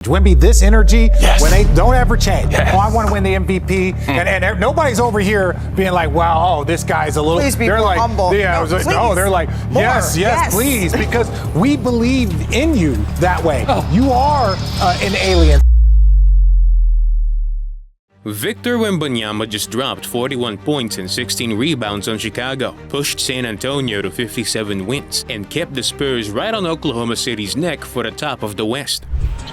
Wemby, this energy, when they don't ever change. Oh, I want to win the MVP, and nobody's over here being like, "Wow, this guy's a little." Please be they're more like, humble. Yeah, No, they're like, more. yes, please, because we believe in you that way. You are an alien. Victor Wembanyama just dropped 41 points and 16 rebounds on Chicago, pushed San Antonio to 57 wins, and kept the Spurs right on Oklahoma City's neck for the top of the West.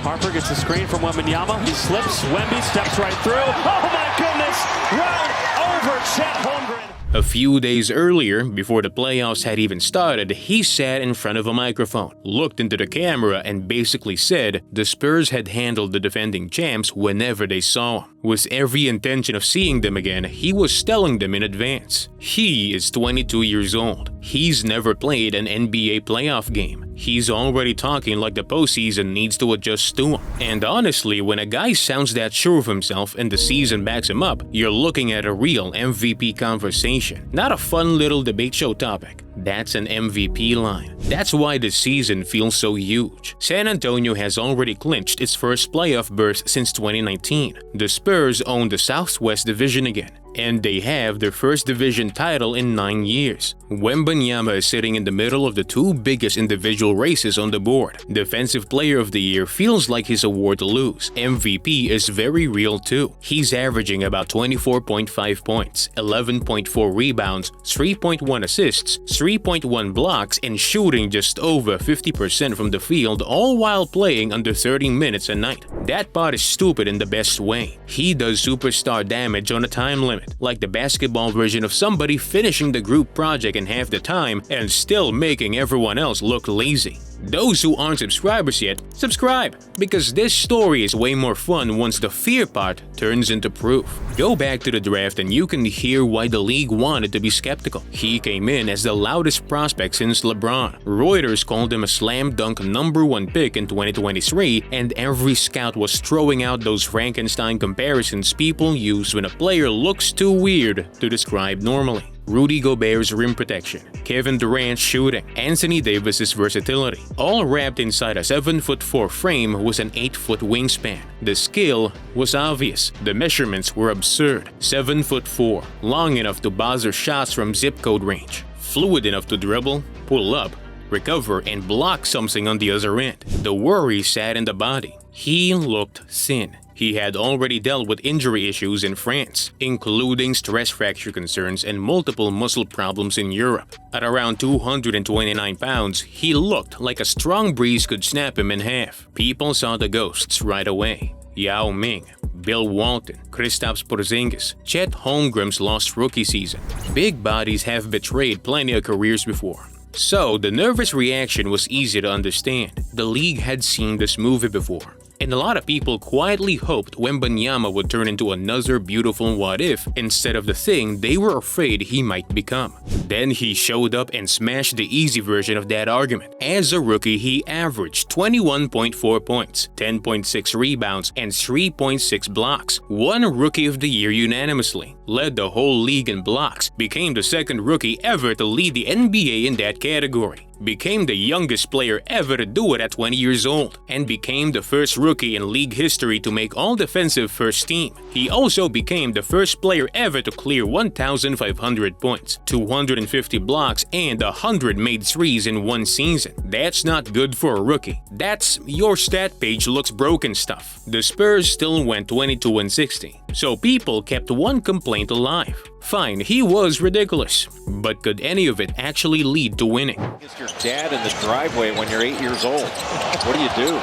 Harper gets the screen from Wembanyama. He slips. Wemby steps right through. Oh my goodness! Right over Chet Holmgren. A few days earlier, before the playoffs had even started, he sat in front of a microphone, looked into the camera, and basically said the Spurs had handled the defending champs whenever they saw him. With every intention of seeing them again, he was telling them in advance. He is 22 years old. He's never played an NBA playoff game. He's already talking like the postseason needs to adjust to him. And honestly, when a guy sounds that sure of himself and the season backs him up, you're looking at a real MVP conversation, not a fun little debate show topic. That's an MVP line. That's why this season feels so huge. San Antonio has already clinched its first playoff berth since 2019. The Spurs own the Southwest Division again, and they have their first division title in 9 years. Wembanyama is sitting in the middle of the two biggest individual races on the board. Defensive Player of the Year feels like his award to lose. MVP is very real too. He's averaging about 24.5 points, 11.4 rebounds, 3.1 assists, 3.1 blocks, and shooting just over 50% from the field, all while playing under 30 minutes a night. That part is stupid in the best way. He does superstar damage on a time limit, like the basketball version of somebody finishing the group project in half the time and still making everyone else look lazy. Those who aren't subscribers yet, subscribe, because this story is way more fun once the fear part turns into proof. Go back to the draft and you can hear why the league wanted to be skeptical. He came in as the loudest prospect since LeBron. Reuters called him a slam dunk #1 pick in 2023, and every scout was throwing out those Frankenstein comparisons people use when a player looks too weird to describe normally. Rudy Gobert's rim protection, Kevin Durant's shooting, Anthony Davis's versatility, all wrapped inside a 7'4" frame with an 8-foot wingspan. The skill was obvious. The measurements were absurd. 7'4", long enough to buzzer shots from zip code range, fluid enough to dribble, pull up, recover, and block something on the other end. The worry sat in the body. He looked thin. He had already dealt with injury issues in France, including stress fracture concerns and multiple muscle problems in Europe. At around 229 pounds, he looked like a strong breeze could snap him in half. People saw the ghosts right away. Yao Ming, Bill Walton, Kristaps Porzingis, Chet Holmgren's lost rookie season. Big bodies have betrayed plenty of careers before. So the nervous reaction was easy to understand. The league had seen this movie before. And a lot of people quietly hoped Wembanyama would turn into another beautiful what-if instead of the thing they were afraid he might become. Then he showed up and smashed the easy version of that argument. As a rookie, he averaged 21.4 points, 10.6 rebounds, and 3.6 blocks. Won Rookie of the Year unanimously, led the whole league in blocks, became the second rookie ever to lead the NBA in that category, became the youngest player ever to do it at 20 years old, and became the first rookie in league history to make all-defensive first team. He also became the first player ever to clear 1,500 points, 250 blocks, and 100 made threes in one season. That's not good for a rookie. That's your stat page looks broken stuff. The Spurs still went 22-60, so people kept one complaint alive. Fine, he was ridiculous, but could any of it actually lead to winning? It's your dad in the driveway when you're 8 years old. What do you do?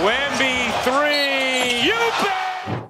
Wemby 3, you bet!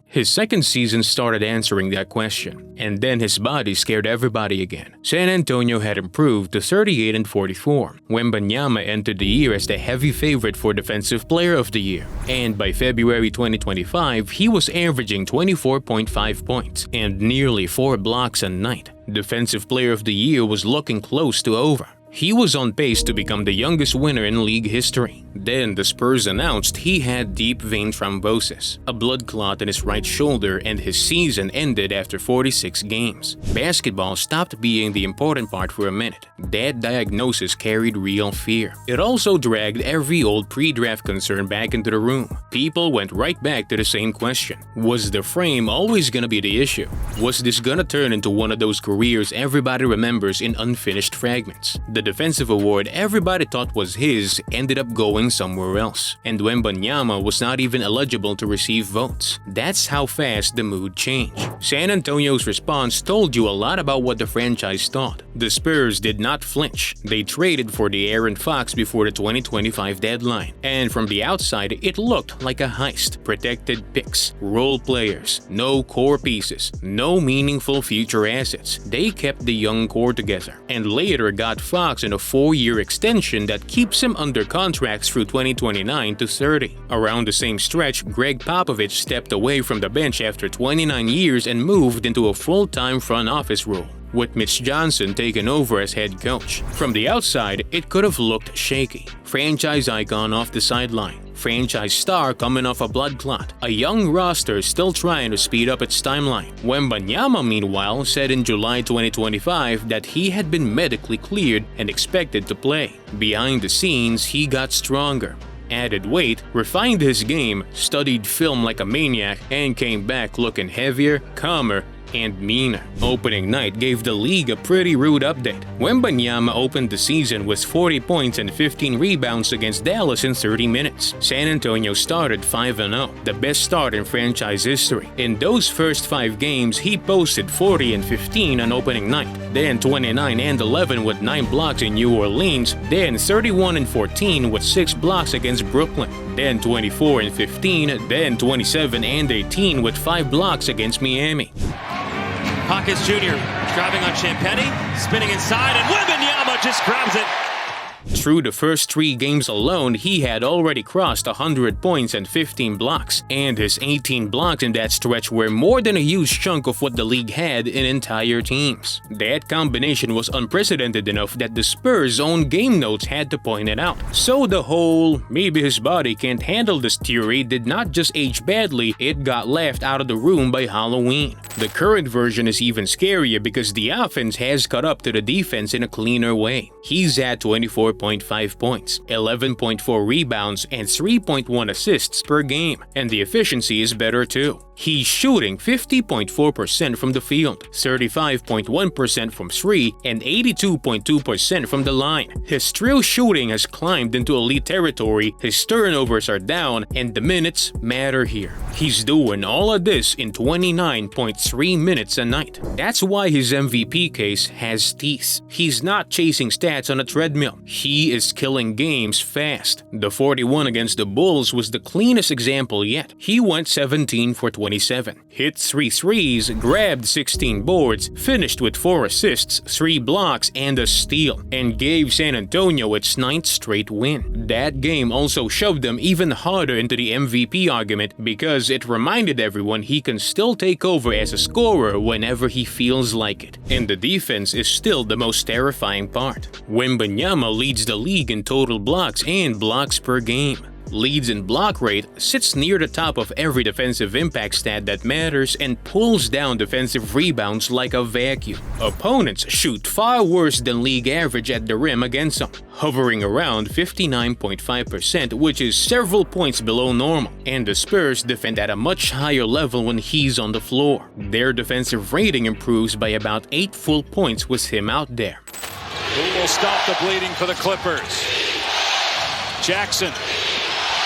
His second season started answering that question, and then his body scared everybody again. San Antonio had improved to 38-44. Wembanyama entered the year as the heavy favorite for Defensive Player of the Year, and by February 2025, he was averaging 24.5 points and nearly 4 blocks a night. Defensive Player of the Year was looking close to over. He was on pace to become the youngest winner in league history. Then the Spurs announced he had deep vein thrombosis, a blood clot in his right shoulder, and his season ended after 46 games. Basketball stopped being the important part for a minute. That diagnosis carried real fear. It also dragged every old pre-draft concern back into the room. People went right back to the same question. Was the frame always gonna be the issue? Was this gonna turn into one of those careers everybody remembers in unfinished fragments? The defensive award everybody thought was his ended up going somewhere else, and Wembanyama was not even eligible to receive votes. That's how fast the mood changed. San Antonio's response told you a lot about what the franchise thought. The Spurs did not flinch. They traded for De'Aaron Fox before the 2025 deadline, and from the outside it looked like a heist. Protected picks, role players, no core pieces, no meaningful future assets. They kept the young core together, and later got Fox in a 4-year extension that keeps him under contracts through 2029 to 30. Around the same stretch, Greg Popovich stepped away from the bench after 29 years and moved into a full-time front office role, with Mitch Johnson taking over as head coach. From the outside, it could have looked shaky. Franchise icon off the sideline, franchise star coming off a blood clot, a young roster still trying to speed up its timeline. Wembanyama, meanwhile, said in July 2025 that he had been medically cleared and expected to play. Behind the scenes, he got stronger, added weight, refined his game, studied film like a maniac, and came back looking heavier, calmer, and meaner. Opening night gave the league a pretty rude update. Wembanyama opened the season with 40 points and 15 rebounds against Dallas in 30 minutes. San Antonio started 5-0, the best start in franchise history. In those first 5 games, he posted 40 and 15 on opening night, then 29 and 11 with 9 blocks in New Orleans, then 31 and 14 with 6 blocks against Brooklyn, then 24 and 15, then 27 and 18 with 5 blocks against Miami. Hawkins Jr. driving on Champagny, spinning inside, and Wembanyama just grabs it. Through the first 3 games alone, he had already crossed 100 points and 15 blocks, and his 18 blocks in that stretch were more than a huge chunk of what the league had in entire teams. That combination was unprecedented enough that the Spurs' own game notes had to point it out. So the whole "maybe his body can't handle this" theory did not just age badly, it got left out of the room by Halloween. The current version is even scarier because the offense has caught up to the defense in a cleaner way. He's at 24.5 points, 11.4 rebounds, and 3.1 assists per game, and the efficiency is better too. He's shooting 50.4% from the field, 35.1% from 3, and 82.2% from the line. His true shooting has climbed into elite territory, his turnovers are down, and the minutes matter here. He's doing all of this in 29.3 minutes a night. That's why his MVP case has teeth. He's not chasing stats on a treadmill. He is killing games fast. The 41 against the Bulls was the cleanest example yet. He went 17 for 27, hit 3 threes, grabbed 16 boards, finished with 4 assists, 3 blocks, and a steal, and gave San Antonio its 9th straight win. That game also shoved them even harder into the MVP argument because it reminded everyone he can still take over as a scorer whenever he feels like it. And the defense is still the most terrifying part. Wembanyama leads the league in total blocks and blocks per game. Leads in block rate, sits near the top of every defensive impact stat that matters, and pulls down defensive rebounds like a vacuum. Opponents shoot far worse than league average at the rim against him, hovering around 59.5%, which is several points below normal. And the Spurs defend at a much higher level when he's on the floor. Their defensive rating improves by about 8 full points with him out there. Who will stop the bleeding for the Clippers? Jackson.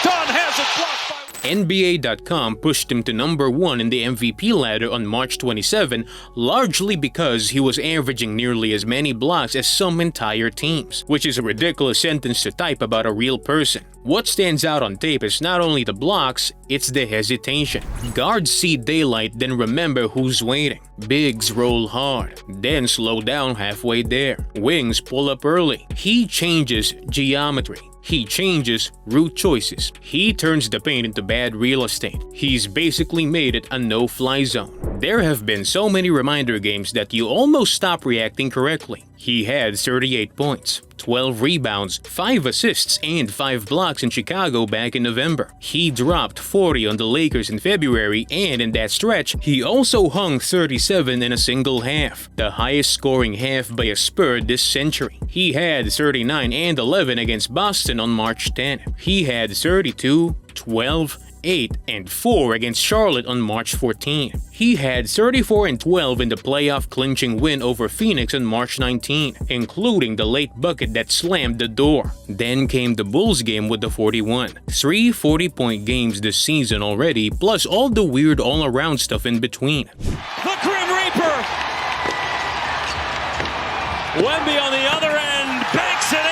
Dunn has it blocked by... NBA.com pushed him to number 1 in the MVP ladder on March 27, largely because he was averaging nearly as many blocks as some entire teams, which is a ridiculous sentence to type about a real person. What stands out on tape is not only the blocks, it's the hesitation. Guards see daylight, then remember who's waiting. Bigs roll hard, then slow down halfway there. Wings pull up early. He changes geometry. He changes route choices. He turns the paint into bad real estate. He's basically made it a no-fly zone. There have been so many reminder games that you almost stop reacting correctly. He had 38 points, 12 rebounds, 5 assists, and 5 blocks in Chicago back in November. He dropped 40 on the Lakers in February, and in that stretch, he also hung 37 in a single half, the highest scoring half by a Spur this century. He had 39 and 11 against Boston on March 10. He had 32, 12, 8, and 4 against Charlotte on March 14. He had 34 and 12 in the playoff clinching win over Phoenix on March 19, including the late bucket that slammed the door. Then came the Bulls game with the 41. 3 40-point games this season already, plus all the weird all-around stuff in between. The Grim Reaper! Wemby on the other end, banks it in!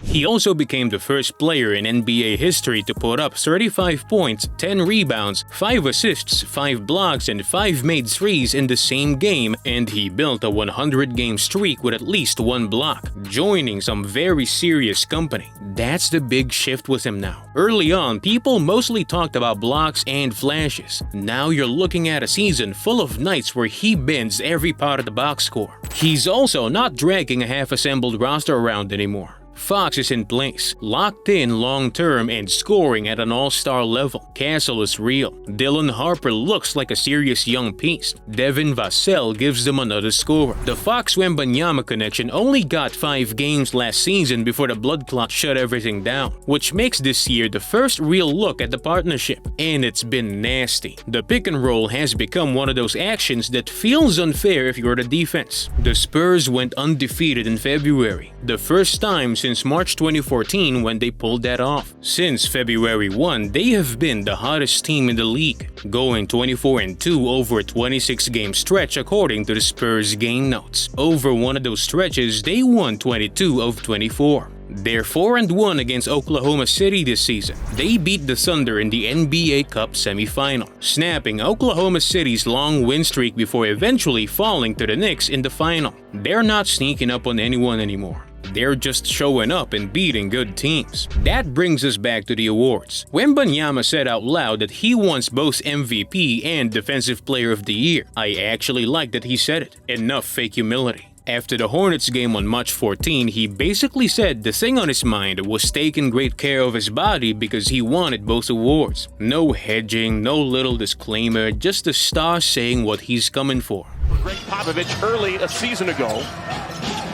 He also became the first player in NBA history to put up 35 points, 10 rebounds, 5 assists, 5 blocks, and 5 made threes in the same game, and he built a 100-game streak with at least 1 block, joining some very serious company. That's the big shift with him now. Early on, people mostly talked about blocks and flashes. Now you're looking at a season full of nights where he bends every part of the box score. He's also not dragging a half-assembled roster around anymore. Fox is in place, locked in long-term and scoring at an all-star level. Castle is real. Dylan Harper looks like a serious young piece. Devin Vassell gives them another scorer. The Fox-Wembanyama connection only got 5 games last season before the blood clot shut everything down, which makes this year the first real look at the partnership. And it's been nasty. The pick and roll has become one of those actions that feels unfair if you're the defense. The Spurs went undefeated in February, the first time since March 2014 when they pulled that off. Since February 1, they have been the hottest team in the league, going 24-2 over a 26-game stretch according to the Spurs game notes. Over one of those stretches, they won 22 of 24. They're 4-1 against Oklahoma City this season. They beat the Thunder in the NBA Cup semifinal, snapping Oklahoma City's long win streak before eventually falling to the Knicks in the final. They're not sneaking up on anyone anymore. They're just showing up and beating good teams. That brings us back to the awards. Wembanyama said out loud that he wants both MVP and Defensive Player of the Year. I actually like that he said it. Enough fake humility. After the Hornets game on March 14, he basically said the thing on his mind was taking great care of his body because he wanted both awards. No hedging, no little disclaimer, just the star saying what he's coming for. Greg Popovich early a season ago,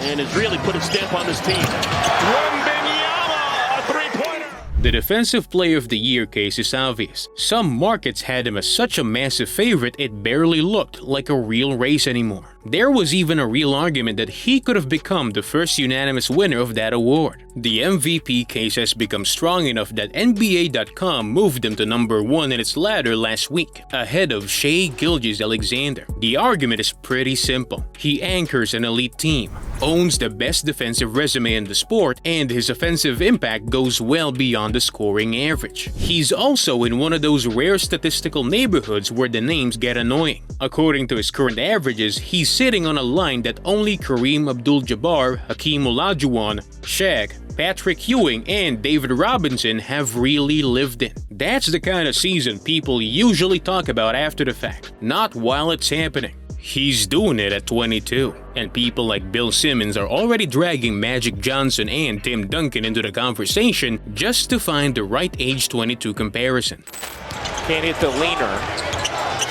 and has really put a stamp on this team. Wembanyama, a three-pointer! The Defensive Player of the Year case is obvious. Some markets had him as such a massive favorite it barely looked like a real race anymore. There was even a real argument that he could have become the first unanimous winner of that award. The MVP case has become strong enough that NBA.com moved him to number 1 in its ladder last week, ahead of Shai Gilgeous-Alexander. The argument is pretty simple. He anchors an elite team, owns the best defensive resume in the sport, and his offensive impact goes well beyond the scoring average. He's also in one of those rare statistical neighborhoods where the names get annoying. According to his current averages, he's sitting on a line that only Kareem Abdul-Jabbar, Hakeem Olajuwon, Shaq, Patrick Ewing, and David Robinson have really lived in. That's the kind of season people usually talk about after the fact, not while it's happening. He's doing it at 22, and people like Bill Simmons are already dragging Magic Johnson and Tim Duncan into the conversation just to find the right age 22 comparison. Can't hit the leaner.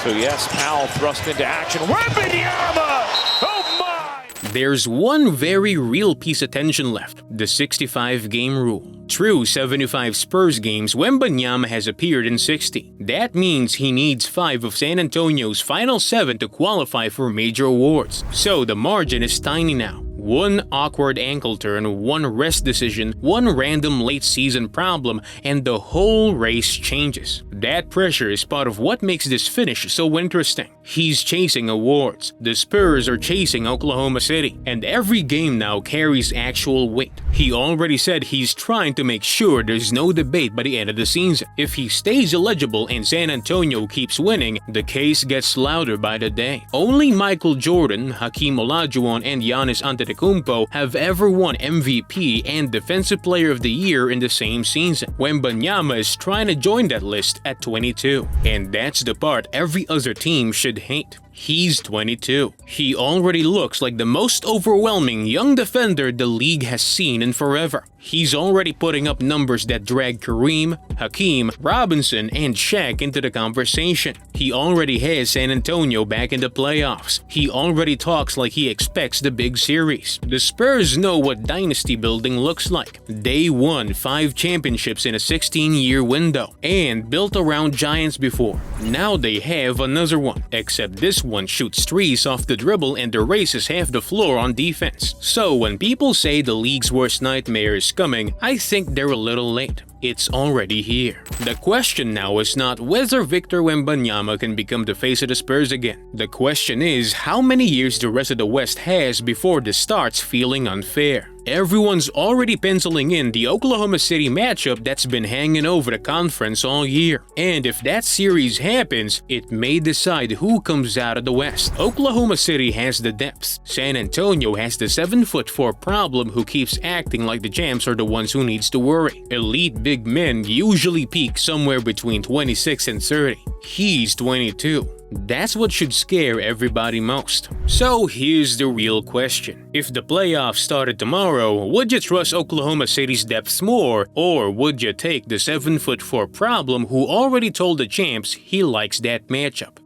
So yes, Powell thrust into action. Wembanyama! Oh my! There's one very real piece of tension left, the 65-game rule. Through 75 Spurs games, Wembanyama has appeared in 60. That means he needs 5 of San Antonio's final 7 to qualify for major awards. So the margin is tiny now. One awkward ankle turn, one rest decision, one random late-season problem, and the whole race changes. That pressure is part of what makes this finish so interesting. He's chasing awards, the Spurs are chasing Oklahoma City, and every game now carries actual weight. He already said he's trying to make sure there's no debate by the end of the season. If he stays eligible and San Antonio keeps winning, the case gets louder by the day. Only Michael Jordan, Hakeem Olajuwon, and Giannis Antetokounmpo have ever won MVP and Defensive Player of the Year in the same season. Wembanyama is trying to join that list at 22. And that's the part every other team should hate. He's 22. He already looks like the most overwhelming young defender the league has seen in forever. He's already putting up numbers that drag Kareem, Hakeem, Robinson, and Shaq into the conversation. He already has San Antonio back in the playoffs. He already talks like he expects the big series. The Spurs know what dynasty building looks like. They won 5 championships in a 16-year window and built around giants before. Now they have another one, except this one shoots threes off the dribble and erases half the floor on defense. So when people say the league's worst nightmare is coming, I think they're a little late. It's already here. The question now is not whether Victor Wembanyama can become the face of the Spurs again. The question is how many years the rest of the West has before this starts feeling unfair. Everyone's already penciling in the Oklahoma City matchup that's been hanging over the conference all year. And if that series happens, it may decide who comes out of the West. Oklahoma City has the depth. San Antonio has the 7'4" problem who keeps acting like the champs are the ones who needs to worry. Elite big men usually peak somewhere between 26 and 30. He's 22. That's what should scare everybody most. So here's the real question. If the playoffs started tomorrow, would you trust Oklahoma City's depth more, or would you take the 7'4" problem who already told the champs he likes that matchup?